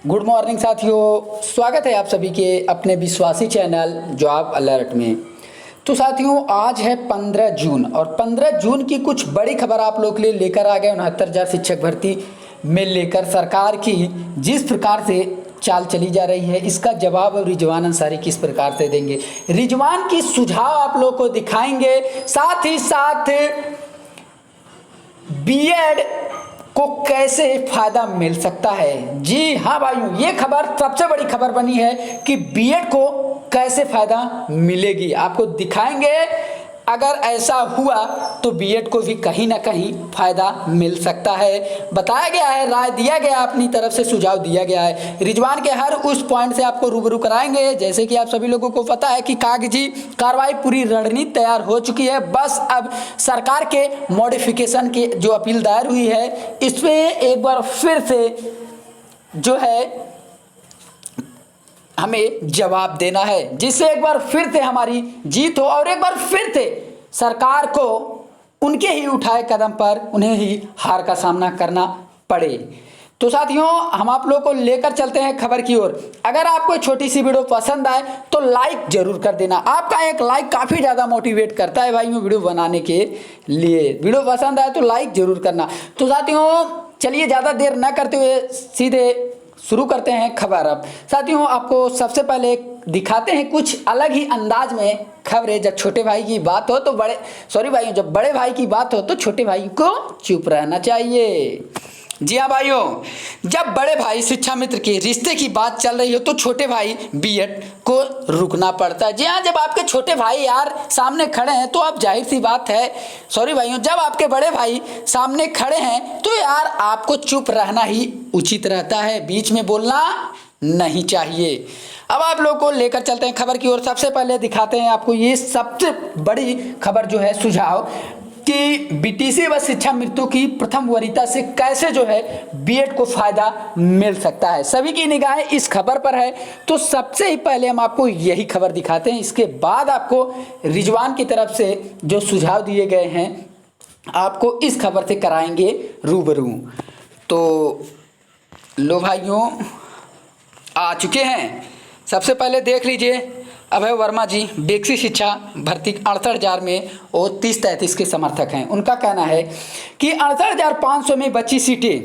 Good morning साथियों, स्वागत है आप सभी के अपने विश्वासी चैनल जॉब अलर्ट में। तो साथियों, आज है 15 जून और 15 जून की कुछ बड़ी खबर आप लोग के लिए लेकर आ गए। 69,000 शिक्षक भर्ती में लेकर सरकार की जिस प्रकार से चाल चली जा रही है, इसका जवाब अब रिजवान अंसारी किस प्रकार से देंगे। रिजवान की सुझाव आप लोग को दिखाएंगे, साथ ही साथ बीएड को कैसे फायदा मिल सकता है। जी हाँ भाइयों, ये खबर सबसे बड़ी खबर बनी है कि बीएड को कैसे फायदा मिलेगी, आपको दिखाएंगे। अगर ऐसा हुआ तो बीएड को भी कहीं ना कहीं फायदा मिल सकता है। बताया गया है, राय दिया गया, अपनी तरफ से सुझाव दिया गया है। रिजवान के हर उस पॉइंट से आपको रूबरू कराएंगे। जैसे कि आप सभी लोगों को पता है कि कागजी कार्रवाई पूरी रणनीति तैयार हो चुकी है। बस अब सरकार के मॉडिफिकेशन की जो अपील दायर हुई है, इस पे एक बार फिर से जो है हमें जवाब देना है, जिससे एक बार फिर से हमारी जीत हो और एक बार फिर से सरकार को उनके ही उठाए कदम पर उन्हें ही हार का सामना करना पड़े। तो साथियों, हम आप लोग को लेकर चलते हैं खबर की ओर। अगर आपको छोटी सी वीडियो पसंद आए तो लाइक जरूर कर देना। आपका एक लाइक काफ़ी ज़्यादा मोटिवेट करता है भाई वीडियो बनाने के लिए। वीडियो पसंद आए तो लाइक जरूर करना। तो साथियों, चलिए ज़्यादा देर न करते हुए सीधे शुरू करते हैं खबर। अब साथियों, आपको सबसे पहले दिखाते हैं कुछ अलग ही अंदाज में खबरें। जब छोटे भाई की बात हो तो जब बड़े भाई की बात हो तो छोटे भाई को चुप रहना चाहिए। जी हाँ भाइयों, जब बड़े भाई शिक्षा मित्र के रिश्ते की बात चल रही हो तो छोटे भाई बीएड को रुकना पड़ता है। जी हाँ, जब आपके छोटे भाई यार सामने खड़े हैं तो अब जाहिर सी बात है, जब आपके बड़े भाई सामने खड़े हैं तो यार आपको चुप रहना ही उचित रहता है, बीच में बोलना नहीं चाहिए। अब आप लोग को लेकर चलते हैं खबर की ओर। सबसे पहले दिखाते हैं आपको ये सबसे बड़ी खबर जो है, सुझाव कि बीटीसी व शिक्षा मित्रों की प्रथम वरीयता से कैसे जो है बीएड को फायदा मिल सकता है। सभी की निगाहें इस खबर पर है, तो सबसे ही पहले हम आपको यही खबर दिखाते हैं। इसके बाद आपको रिजवान की तरफ से जो सुझाव दिए गए हैं आपको इस खबर से कराएंगे रूबरू। तो लो भाइयों, आ चुके हैं। सबसे पहले देख लीजिए, अभय वर्मा जी बेसिक शिक्षा भर्ती 68,000 में और 30-33 के समर्थक हैं। उनका कहना है कि 68,500 में बची सीटें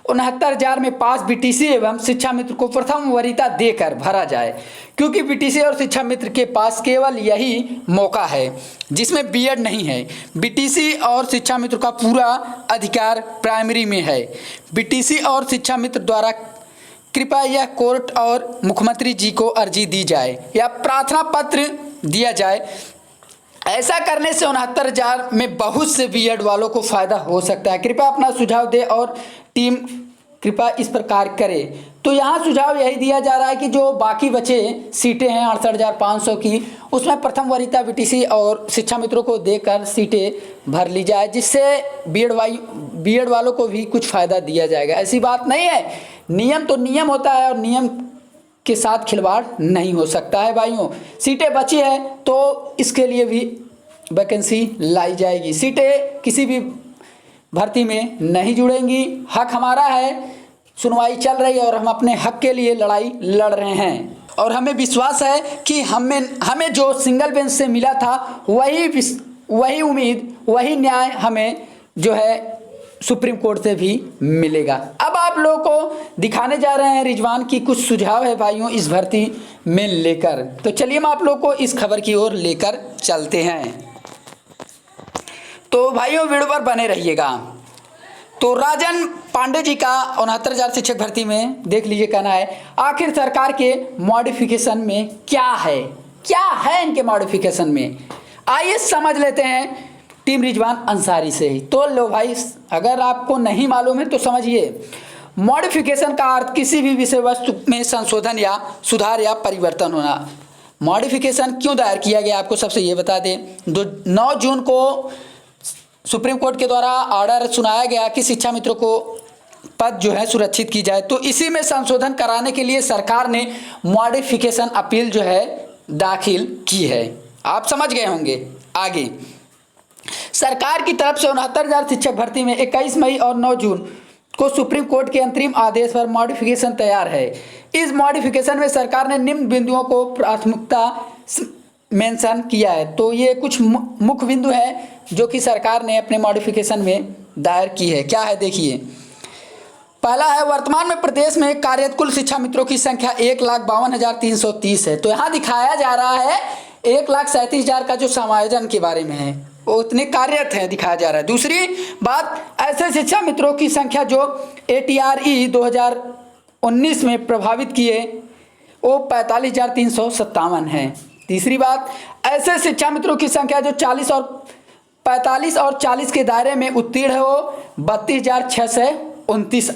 69,000 में पास बीटीसी एवं शिक्षा मित्र को प्रथम वरीयता देकर भरा जाए, क्योंकि बीटीसी और शिक्षा मित्र के पास केवल यही मौका है जिसमें बीएड नहीं है। बीटीसी और शिक्षा मित्र का पूरा अधिकार प्राइमरी में है। बीटीसी और शिक्षा मित्र द्वारा कृपया यह कोर्ट और मुख्यमंत्री जी को अर्जी दी जाए या प्रार्थना पत्र दिया जाए। ऐसा करने से 69,000 में बहुत से बीएड वालों को फायदा हो सकता है। कृपया अपना सुझाव दे और टीम कृपया इस प्रकार करे। तो यहाँ सुझाव यही दिया जा रहा है कि जो बाकी बचे सीटें हैं 68,500 की, उसमें प्रथम वरीयता बीटीसी और शिक्षा मित्रों को देकर सीटें भर ली जाए, जिससे बीएड वालों को भी कुछ फायदा दिया जाएगा। ऐसी बात नहीं है, नियम तो नियम होता है और नियम के साथ खिलवाड़ नहीं हो सकता है भाइयों। सीटें बची है तो इसके लिए भी वैकेंसी लाई जाएगी। सीटें किसी भी भर्ती में नहीं जुड़ेंगी। हक हमारा है, सुनवाई चल रही है और हम अपने हक के लिए लड़ाई लड़ रहे हैं और हमें विश्वास है कि हमें जो सिंगल बेंच से मिला था वही उम्मीद, वही न्याय हमें जो है सुप्रीम कोर्ट से भी मिलेगा। अब आप लोगों को दिखाने जा रहे हैं रिजवान की कुछ सुझाव है भाइयों इस भर्ती में लेकर। तो चलिए हम आप लोग को इस खबर की ओर लेकर चलते हैं। तो भाइयों, वीडियो पर बने रहिएगा। तो राजन पांडे जी का 69,000 शिक्षक भर्ती में देख लीजिए कहना है, आखिर सरकार के मॉडिफिकेशन में क्या है इनके मॉडिफिकेशन में, आइए समझ लेते हैं टीम रिजवान अंसारी से ही। तो लो भाई, अगर आपको नहीं मालूम है तो समझिए। मॉडिफिकेशन का अर्थ किसी भी विषय वस्तु में संशोधन या सुधार या परिवर्तन होना। मॉडिफिकेशन क्यों दायर किया गया आपको सबसे ये बता दें। 9 जून को सुप्रीम कोर्ट के द्वारा ऑर्डर सुनाया गया कि शिक्षा मित्रों को पद जो है सुरक्षित की जाए, तो इसी में संशोधन कराने के लिए सरकार ने मॉडिफिकेशन अपील जो है दाखिल की है। आप समझ गए होंगे। आगे सरकार की तरफ से 69,000 शिक्षक भर्ती में 21 मई और 9 जून को सुप्रीम कोर्ट के अंतरिम आदेश पर मॉडिफिकेशन तैयार है। इस मॉडिफिकेशन में सरकार ने निम्न बिंदुओं को प्राथमिकता मेंशन किया है। तो ये कुछ मुख्य बिंदु हैं जो कि सरकार ने अपने मॉडिफिकेशन में दायर की है। क्या है देखिए, पहला है वर्तमान में प्रदेश में कार्यरत कुल शिक्षा मित्रों की संख्या 1,52,330 है। तो यहाँ दिखाया जा रहा है 1,37,000 का जो समायोजन के बारे में है वो उतने कार्यरत हैं दिखाया जा रहा है। दूसरी बात, ऐसे शिक्षा मित्रों की संख्या जो ATRE 2019 में प्रभावित किए वो 45,357 है। तीसरी बात, ऐसे शिक्षा मित्रों की संख्या जो 45 और 40 के दायरे में उत्तीर्ण है वो 32,629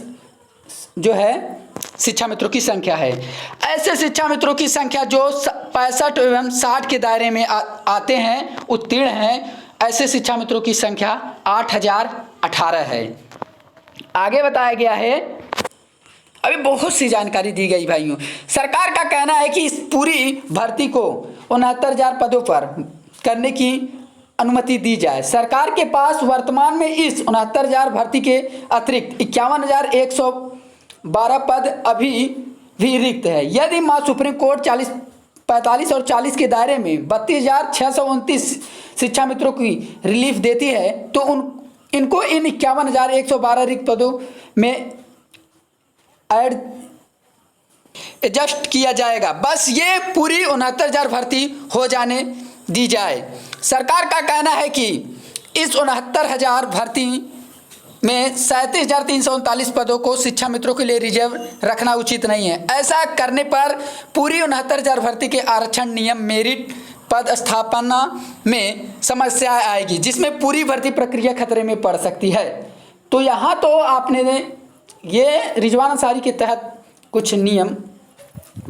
जो है शिक्षा मित्रों की संख्या है। ऐसे शिक्षा मित्रों की संख्या जो 65 एवं 60 के दायरे में आते हैं, उत्तीर्ण हैं, ऐसे शिक्षा मित्रों की संख्या 8,018 है। आगे बताया गया है, अभी बहुत सी जानकारी दी गई भाइयों। सरकार का कहना है कि इस पूरी भर्ती को 69,000 पदों पर करने की अनुमति दी जाए। सरकार के पास वर्तमान में इस 69,000 भर्ती के अतिरिक्त 51,112 पद अभी भी रिक्त है। यदि सुप्रीम कोर्ट 45 और 40 के दायरे में 32,629 शिक्षा मित्रों की रिलीफ देती है तो इनको इन 51,112 रिक्त पदों में एडजस्ट किया जाएगा। बस ये पूरी 69,000 भर्ती हो जाने दी जाए। सरकार का कहना है कि इस 69,000 भर्ती में 37,339 पदों को शिक्षा मित्रों के लिए रिजर्व रखना उचित नहीं है। ऐसा करने पर पूरी 69,000 भर्ती के आरक्षण नियम, मेरिट, पद स्थापना में समस्या आएगी, जिसमें पूरी भर्ती प्रक्रिया खतरे में पड़ सकती है। तो यहाँ तो आपने ये रिजवान अंसारी के तहत कुछ नियम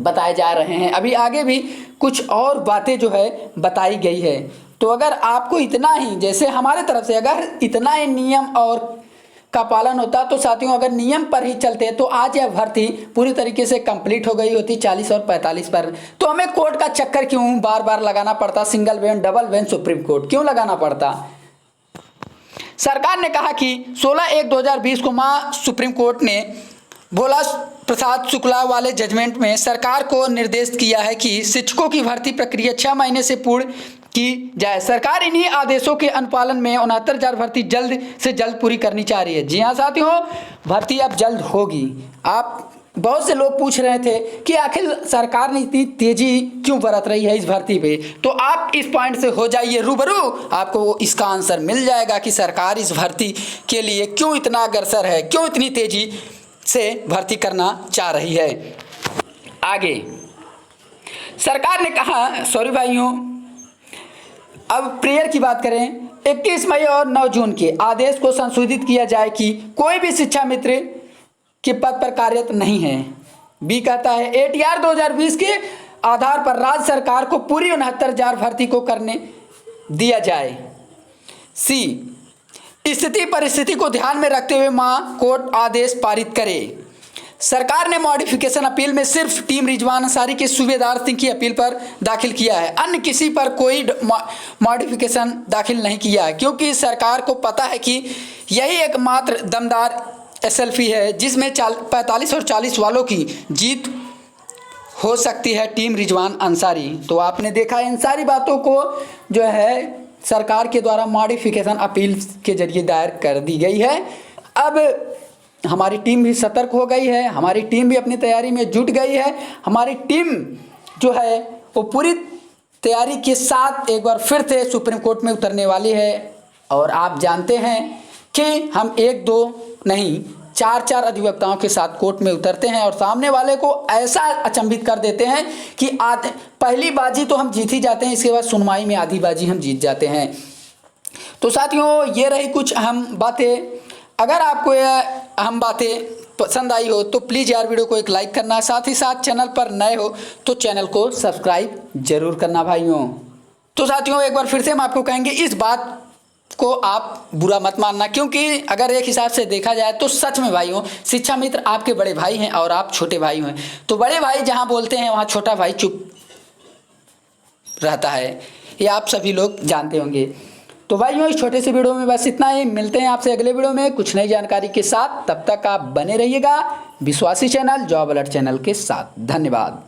बताए जा रहे हैं। अभी आगे भी कुछ और बातें जो है बताई गई है। तो अगर आपको इतना ही, जैसे हमारे तरफ से अगर इतना ही नियम और का पालन होता तो साथियों, अगर नियम पर ही चलते तो आज यह भर्ती पूरी तरीके से कंप्लीट हो गई होती 40 और 45 पर। तो हमें कोर्ट का चक्कर क्यों बार बार लगाना पड़ता, single bench, double bench, supreme court क्यों लगाना पड़ता। सरकार ने कहा कि 16/1/2020 को सुप्रीम कोर्ट ने भोला प्रसाद शुक्ला वाले जजमेंट में सरकार को निर्देश किया है कि शिक्षकों की भर्ती प्रक्रिया 6 महीने से पूर्ण की जाए। सरकार इन्हीं आदेशों के अनुपालन में 69,000 भर्ती जल्द से जल्द पूरी करनी चाह रही है। जी हाँ साथियों, भर्ती अब जल्द होगी। आप बहुत से लोग पूछ रहे थे कि आखिर सरकार ने इतनी तेजी क्यों बरत रही है इस भर्ती पे, तो आप इस पॉइंट से हो जाइए रूबरू, आपको इसका आंसर मिल जाएगा कि सरकार इस भर्ती के लिए क्यों इतना अग्रसर है, क्यों इतनी तेजी से भर्ती करना चाह रही है। आगे सरकार ने कहा, सॉरी भाइयों, अब प्रेयर की बात करें, 21 मई और 9 जून के आदेश को संशोधित किया जाए कि कोई भी शिक्षा मित्र के पद पर कार्यरत नहीं है। बी कहता है ATR 2020 के आधार पर राज्य सरकार को पूरी 69,000 भर्ती को करने दिया जाए। सी स्थिति परिस्थिति को ध्यान में रखते हुए कोर्ट आदेश पारित करे। सरकार ने मॉडिफिकेशन अपील में सिर्फ टीम रिजवान अंसारी के सूबेदार सिंह की अपील पर दाखिल किया है, अन्य किसी पर कोई मॉडिफिकेशन दाखिल नहीं किया है, क्योंकि सरकार को पता है कि यही एकमात्र दमदार SLP है जिसमें 45 और 40 वालों की जीत हो सकती है, टीम रिजवान अंसारी। तो आपने देखा इन सारी बातों को जो है सरकार के द्वारा मॉडिफिकेशन अपील के जरिए दायर कर दी गई है। अब हमारी टीम भी सतर्क हो गई है, हमारी टीम भी अपनी तैयारी में जुट गई है। हमारी टीम जो है वो पूरी तैयारी के साथ एक बार फिर से सुप्रीम कोर्ट में उतरने वाली है। और आप जानते हैं कि हम 1-2 नहीं 4-4 अधिवक्ताओं के साथ कोर्ट में उतरते हैं और सामने वाले को ऐसा अचंभित कर देते हैं कि पहली बाजी तो हम जीत ही जाते हैं, इसके बाद सुनवाई में आधी बाजी हम जीत जाते हैं। तो साथियों, ये रही कुछ अहम बातें। अगर आपको यह अहम बातें पसंद आई हो तो प्लीज़ यार वीडियो को एक लाइक करना, साथ ही साथ चैनल पर नए हो तो चैनल को सब्सक्राइब जरूर करना भाइयों। तो साथियों, एक बार फिर से हम आपको कहेंगे इस बात को आप बुरा मत मानना, क्योंकि अगर एक हिसाब से देखा जाए तो सच में भाइयों शिक्षा मित्र आपके बड़े भाई हैं और आप छोटे भाई हैं। तो बड़े भाई जहां बोलते हैं वहां छोटा भाई चुप रहता है, ये आप सभी लोग जानते होंगे। तो भाइयों इस छोटे से वीडियो में बस इतना ही। मिलते हैं आपसे अगले वीडियो में कुछ नई जानकारी के साथ। तब तक आप बने रहिएगा विश्वासी चैनल जॉब अलर्ट चैनल के साथ। धन्यवाद।